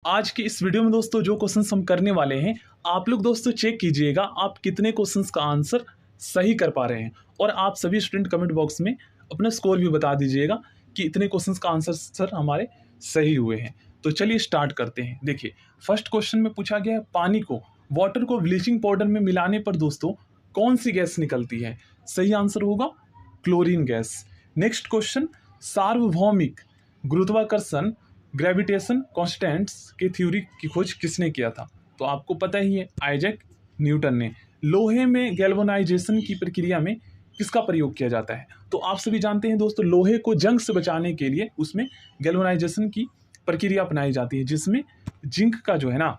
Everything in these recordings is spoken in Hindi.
आज की इस वीडियो में दोस्तों जो क्वेश्चंस हम करने वाले हैं, आप लोग दोस्तों चेक कीजिएगा आप कितने क्वेश्चंस का आंसर सही कर पा रहे हैं। और आप सभी स्टूडेंट कमेंट बॉक्स में अपना स्कोर भी बता दीजिएगा कि इतने क्वेश्चंस का आंसर सर हमारे सही हुए हैं। तो चलिए स्टार्ट करते हैं। देखिए फर्स्ट क्वेश्चन में पूछा गया है, पानी को वाटर को ब्लीचिंग पाउडर में मिलाने पर दोस्तों कौन सी गैस निकलती है? सही आंसर होगा क्लोरीन गैस। नेक्स्ट क्वेश्चन, सार्वभौमिक गुरुत्वाकर्षण ग्रेविटेशन कांस्टेंट्स की थ्योरी की खोज किसने किया था? तो आपको पता ही है, आइजैक न्यूटन ने। लोहे में गैल्वेनाइजेशन की प्रक्रिया में किसका प्रयोग किया जाता है? तो आप सभी जानते हैं दोस्तों, लोहे को जंग से बचाने के लिए उसमें गैल्वेनाइजेशन की प्रक्रिया अपनाई जाती है, जिसमें जिंक का जो है ना,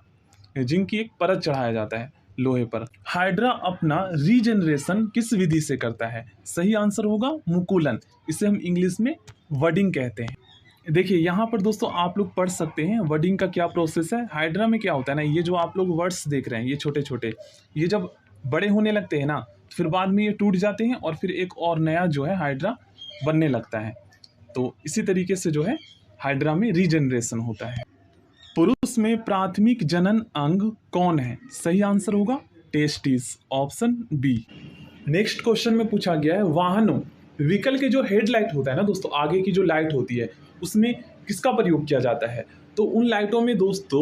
जिंक की एक परत चढ़ाया जाता है लोहे पर। हाइड्रा अपना रीजनरेशन किस विधि से करता है? सही आंसर होगा मुकुलन। इसे हम इंग्लिश में वडिंग कहते हैं। देखिए यहाँ पर दोस्तों आप लोग पढ़ सकते हैं वर्डिंग का क्या प्रोसेस है। हाइड्रा में क्या होता है ना, ये जो आप लोग वर्ड्स देख रहे हैं ये छोटे छोटे, ये जब बड़े होने लगते हैं ना, फिर बाद में ये टूट जाते हैं और फिर एक और नया जो है हाइड्रा बनने लगता है। तो इसी तरीके से जो है हाइड्रा में रीजनरेशन होता है। पुरुष में प्राथमिक जनन अंग कौन है? सही आंसर होगा testis, option B. Next question में पूछा गया है, वाहनों व्हीकल के जो हेडलाइट होता है ना दोस्तों, आगे की जो लाइट होती है उसमें किसका प्रयोग किया जाता है? तो उन लाइटों में दोस्तों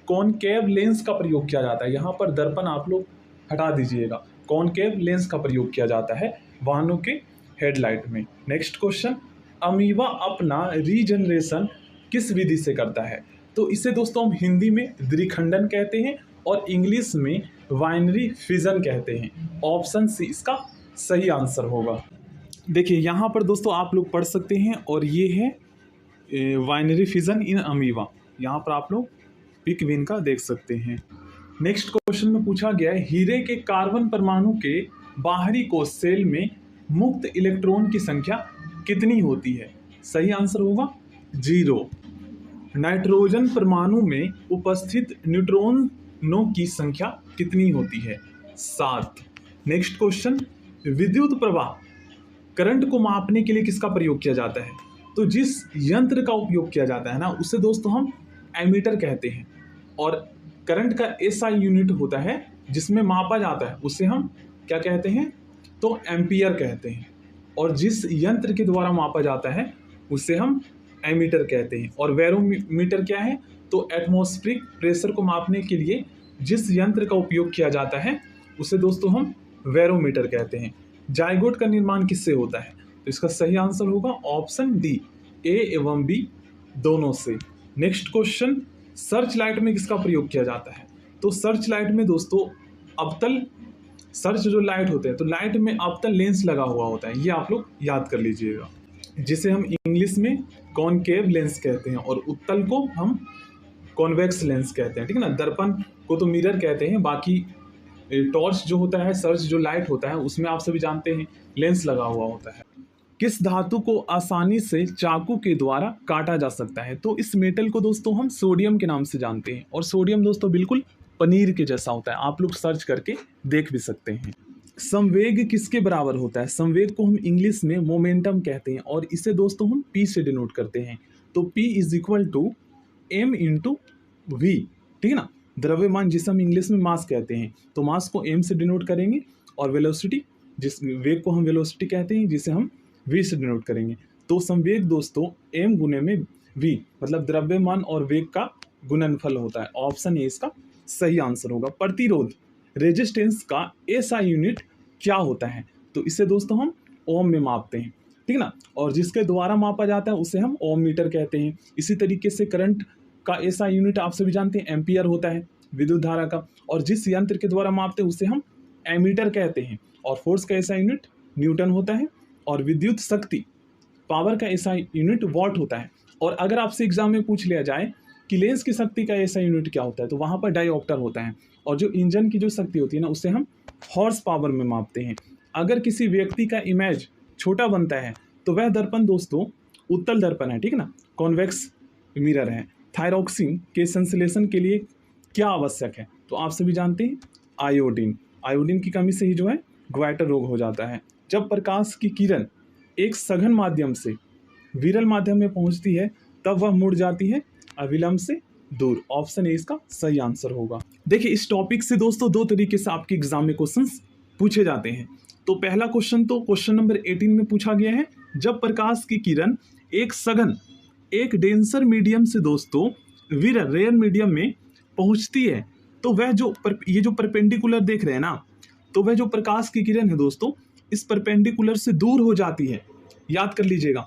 कॉनकेव लेंस का प्रयोग किया जाता है। यहाँ पर दर्पण आप लोग हटा दीजिएगा, कॉनकेव लेंस का प्रयोग किया जाता है वाहनों के हेडलाइट में। नेक्स्ट क्वेश्चन, अमीबा अपना रीजनरेशन किस विधि से करता है? तो इसे दोस्तों हम हिंदी में द्विखंडन कहते हैं और इंग्लिश में बाइनरी फिजन कहते हैं। ऑप्शन सी इसका सही आंसर होगा। देखिए यहाँ पर दोस्तों आप लोग पढ़ सकते हैं, और ये है बाइनरी फिजन इन अमीबा। यहाँ पर आप लोग पिक विन का देख सकते हैं। नेक्स्ट क्वेश्चन में पूछा गया है, हीरे के कार्बन परमाणु के बाहरी कोश सेल में मुक्त इलेक्ट्रॉन की संख्या कितनी होती है? सही आंसर होगा 0। नाइट्रोजन परमाणु में उपस्थित न्यूट्रॉनों की संख्या कितनी होती है? 7। नेक्स्ट क्वेश्चन, विद्युत प्रवाह करंट को मापने के लिए किसका प्रयोग किया जाता है? तो जिस यंत्र का उपयोग किया जाता है ना, उसे दोस्तों हम एमीटर कहते हैं। और करंट का एसआई यूनिट होता है जिसमें मापा जाता है, उसे हम क्या कहते हैं? तो एम्पियर कहते हैं। और जिस यंत्र के द्वारा मापा जाता है उसे हम एमीटर कहते हैं। और बैरोमीटर क्या है? तो एटमॉस्फेरिक प्रेशर को मापने के लिए जिस यंत्र का उपयोग किया जाता है उसे दोस्तों हम बैरोमीटर कहते हैं। जाइगोट का निर्माण किससे होता है? तो इसका सही आंसर होगा ऑप्शन डी, ए एवं बी दोनों से। नेक्स्ट क्वेश्चन, सर्च लाइट में किसका प्रयोग किया जाता है? तो सर्च लाइट में दोस्तों अवतल सर्च जो लाइट होते हैं, तो लाइट में अवतल लेंस लगा हुआ होता है, ये आप लोग याद कर लीजिएगा, जिसे हम इंग्लिश में कॉनकेव लेंस कहते हैं और उत्तल को हम कॉन्वेक्स लेंस कहते हैं। ठीक है ना, दर्पण को तो मिरर कहते हैं, बाकी टॉर्च जो होता है, सर्च जो लाइट होता है, उसमें आप सभी जानते हैं लेंस लगा हुआ होता है। किस धातु को आसानी से चाकू के द्वारा काटा जा सकता है? तो इस मेटल को दोस्तों हम सोडियम के नाम से जानते हैं। और सोडियम दोस्तों बिल्कुल पनीर के जैसा होता है, आप लोग सर्च करके देख भी सकते हैं। संवेग किसके बराबर होता है? संवेग को हम इंग्लिश में मोमेंटम कहते हैं और इसे दोस्तों हम P से डिनोट करते हैं। तो P = m × v। ठीक है ना, द्रव्यमान जिसे हम इंग्लिश में मास कहते हैं, तो मास को m से डिनोट करेंगे और वेलोसिटी, जिस वेग को हम वेलोसिटी कहते हैं, जिसे हम v से डिनोट करेंगे। तो संवेग दोस्तों m गुने में v, मतलब द्रव्यमान और वेग का गुणनफल होता है। ऑप्शन ए इसका सही आंसर होगा। प्रतिरोध रेजिस्टेंस का एसआई यूनिट क्या होता है? तो इसे दोस्तों हम ओम में मापते हैं। ठीक ना, और जिसके द्वारा मापा जाता है उसे हम ओम मीटर कहते हैं। इसी तरीके से करंट का एसआई यूनिट आप सभी जानते हैं एम्पियर होता है विद्युत धारा का, और जिस यंत्र के द्वारा मापते हैं उसे हम एमीटर कहते हैं। और फोर्स का एसआई यूनिट न्यूटन होता है, और विद्युत शक्ति पावर का एसआई यूनिट वॉट होता है। और अगर आपसे एग्जाम में पूछ लिया जाए कि लेंस की शक्ति का एसआई यूनिट क्या होता है, तो वहाँ पर डायोप्टर होता है। और जो इंजन की जो शक्ति होती है ना, उसे हम हॉर्स पावर में मापते हैं। अगर किसी व्यक्ति का इमेज छोटा बनता है तो वह दर्पण दोस्तों उत्तल दर्पण है, ठीक है ना, कॉन्वेक्स मिरर है। थायरॉक्सिन के संश्लेषण के लिए क्या आवश्यक है? तो आप सभी जानते हैं आयोडीन। आयोडीन की कमी से ही जो है ग्वाइटर रोग हो जाता है। जब प्रकाश की किरण एक सघन माध्यम से विरल माध्यम में पहुंचती है, तब वह मुड़ जाती है अविलंब से दूर। ऑप्शन ए इसका सही आंसर होगा। देखिए इस टॉपिक से दोस्तों दो तरीके से आपके एग्जाम में क्वेश्चंस पूछे जाते हैं। तो पहला क्वेश्चन तो क्वेश्चन नंबर 18 में पूछा गया है, जब प्रकाश की किरण एक सघन एक डेंसर मीडियम से दोस्तों विरल रेयर मीडियम में पहुंचती है तो वह जो ये जो परपेंडिकुलर देख रहे हैं ना, तो वह जो प्रकाश की किरण है दोस्तों इस परपेंडिकुलर से दूर हो जाती है। याद कर लीजिएगा,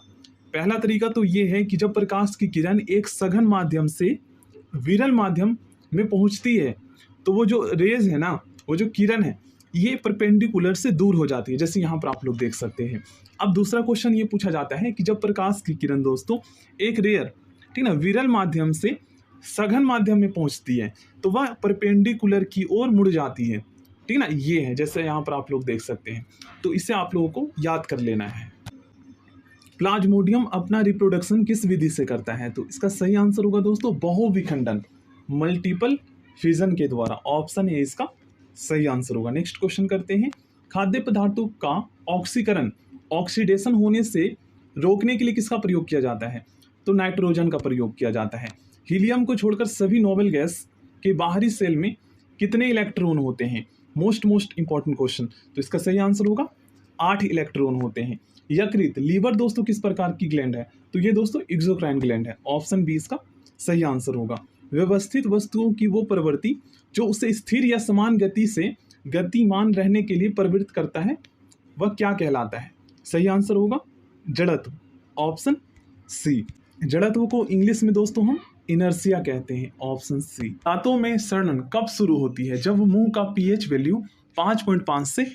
पहला तरीका तो ये है कि जब प्रकाश की किरण एक सघन माध्यम से विरल माध्यम में पहुंचती है तो वो जो रेज है ना, वो जो किरण है ये परपेंडिकुलर से दूर हो जाती है, जैसे यहाँ पर आप लोग देख सकते हैं। अब दूसरा क्वेश्चन ये पूछा जाता है कि जब प्रकाश की किरण दोस्तों एक रेयर ठीक ना विरल माध्यम से सघन माध्यम में पहुंचती है तो वह परपेंडिकुलर की ओर मुड़ जाती है। ठीक ना, ये है जैसे यहाँ पर आप लोग देख सकते हैं। तो इसे आप लोगों को याद कर लेना है। प्लाज्मोडियम अपना रिप्रोडक्शन किस विधि से करता है? तो इसका सही आंसर होगा दोस्तों बहुविखंडन, मल्टीपल फिजन के द्वारा। ऑप्शन ए इसका सही आंसर होगा। नेक्स्ट क्वेश्चन करते हैं, खाद्य पदार्थों का ऑक्सीकरण ऑक्सीडेशन होने से रोकने के लिए किसका प्रयोग किया जाता है? तो नाइट्रोजन का प्रयोग किया जाता है। हीलियम को छोड़कर सभी नोबेल गैस के बाहरी सेल में कितने इलेक्ट्रॉन होते हैं? Most important question. तो इसका सही आंसर होगा 8 इलेक्ट्रॉन होते हैं। यकृत लीवर दोस्तों किस प्रकार की ग्लैंड है? तो ये दोस्तों एक्सोक्राइन ग्लैंड है। ऑप्शन बी इसका सही आंसर होगा। व्यवस्थित वस्तुओं की वो प्रवृत्ति जो उसे स्थिर या समान गति से गतिमान रहने के लिए प्रवृत्त करता है वह क्या कहलाता है? सही आंसर होगा जड़त्व। Option C. जड़त्व को इंग्लिश में दोस्तों हम इनर्शिया कहते हैं। Option C. दांतों में सड़न कब शुरू होती है? जब मुंह का पीएच वैल्यू 5.5 से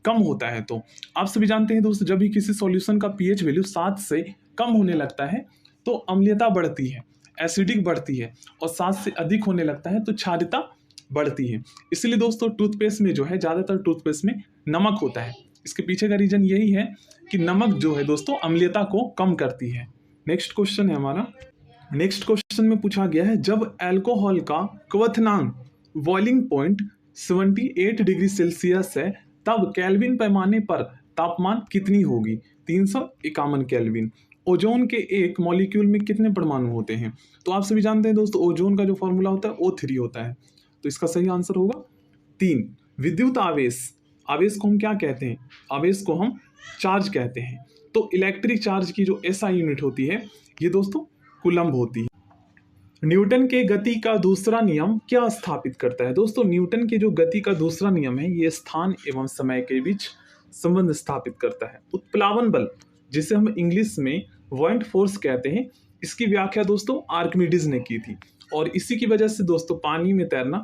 कम होता है। तो आप सभी जानते हैं दोस्तों जब भी किसी सॉल्यूशन का पीएच वैल्यू 7 से कम होने लगता है तो अम्लीयता बढ़ती है, एसिडिक बढ़ती है, और 7 से अधिक होने लगता है तो क्षारीयता बढ़ती है। इसलिए दोस्तों टूथपेस्ट में जो है ज़्यादातर टूथपेस्ट में नमक होता है। इसके पीछे का रीजन यही है कि नमक जो है दोस्तों अम्लीयता को कम करती है। नेक्स्ट क्वेश्चन है हमारा। नेक्स्ट क्वेश्चन में पूछा गया है, जब अल्कोहल का क्वथनांक बॉइलिंग पॉइंट 78 डिग्री सेल्सियस है तब केल्विन पैमाने पर तापमान कितनी होगी? 351 केल्विन। ओजोन के एक मॉलिक्यूल में कितने परमाणु होते हैं? तो आप सभी जानते हैं दोस्तों ओजोन का जो फॉर्मूला होता है O3 होता है। तो इसका सही आंसर होगा 3। विद्युत आवेश, आवेश को हम क्या कहते हैं? आवेश को हम चार्ज कहते हैं। तो इलेक्ट्रिक चार्ज की जो SI यूनिट होती है ये दोस्तों कूलम्ब होती है। न्यूटन के गति का दूसरा नियम क्या स्थापित करता है? दोस्तों न्यूटन के जो गति का दूसरा नियम है ये स्थान एवं समय के बीच संबंध स्थापित करता है। उत्प्लावन बल जिसे हम इंग्लिश में बुओयंट फोर्स कहते हैं, इसकी व्याख्या दोस्तों आर्किमिडीज ने की थी और इसी की वजह से दोस्तों पानी में तैरना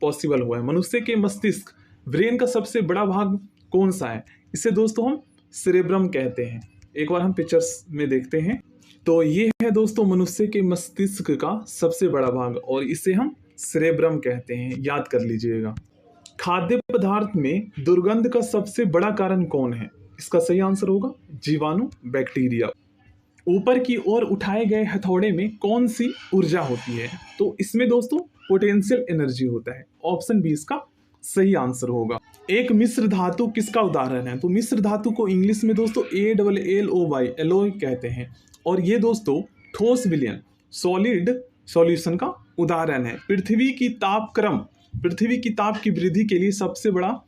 पॉसिबल हुआ है। मनुष्य के मस्तिष्क ब्रेन का सबसे बड़ा भाग कौन सा है? इसे दोस्तों हम सेरेब्रम कहते हैं। एक बार हम पिक्चर्स में देखते हैं तो ये है दोस्तों मनुष्य के मस्तिष्क का सबसे बड़ा भाग और इसे हम सेरेब्रम कहते हैं। याद कर लीजिएगा। खाद्य पदार्थ में दुर्गंध का सबसे बड़ा कारण कौन है? इसका सही आंसर होगा जीवाणु, बैक्टीरिया। ऊपर की ओर उठाए गए हथौड़े में कौन सी ऊर्जा होती है? तो इसमें दोस्तों पोटेंशियल एनर्जी होता है। ऑप्शन बी इसका सही आंसर होगा। एक मिश्र धातु किसका उदाहरण है? तो मिश्र धातु को इंग्लिश में दोस्तों ALLOY एलोय कहते हैं और ये दोस्तों ठोस विलयन सॉलिड सॉल्यूशन का उदाहरण है। पृथ्वी की ताप की वृद्धि के लिए सबसे बड़ा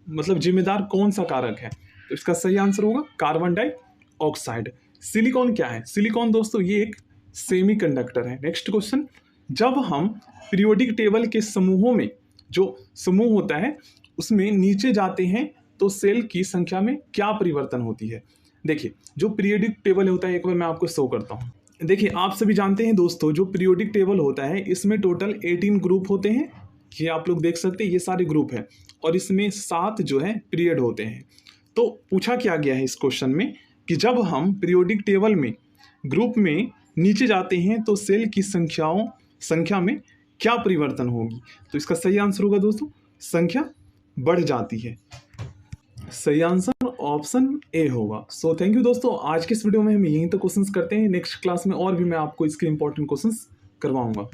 जिम्मेदार कौन सा कारक है? तो इसका सही आंसर होगा कार्बन डाइऑक्साइड। सिलिकॉन क्या है? सिलिकॉन दोस्तों ये एक सेमीकंडक्टर है। नेक्स्ट क्वेश्चन, जब हम पीरियोडिक टेबल के समूहों में जो समूह होता है उसमें नीचे जाते हैं तो सेल की संख्या में क्या परिवर्तन होती है? देखिए जो पीरियोडिक टेबल होता है एक बार मैं आपको शो करता हूँ। देखिए आप सभी जानते हैं दोस्तों जो पीरियोडिक टेबल होता है इसमें टोटल 18 ग्रुप होते हैं। ये आप लोग देख सकते हैं ये सारे ग्रुप हैं और इसमें 7 जो है पीरियड होते हैं। तो पूछा क्या गया है इस क्वेश्चन में कि जब हम पीरियोडिक टेबल में ग्रुप में नीचे जाते हैं तो सेल की संख्या में क्या परिवर्तन होगी? तो इसका सही आंसर होगा दोस्तों संख्या बढ़ जाती है। सही आंसर ऑप्शन ए होगा। सो थैंक यू दोस्तों, आज के इस वीडियो में हम यहीं तक क्वेश्चंस करते हैं। नेक्स्ट क्लास में और भी मैं आपको इसके इंपॉर्टेंट क्वेश्चंस करवाऊंगा।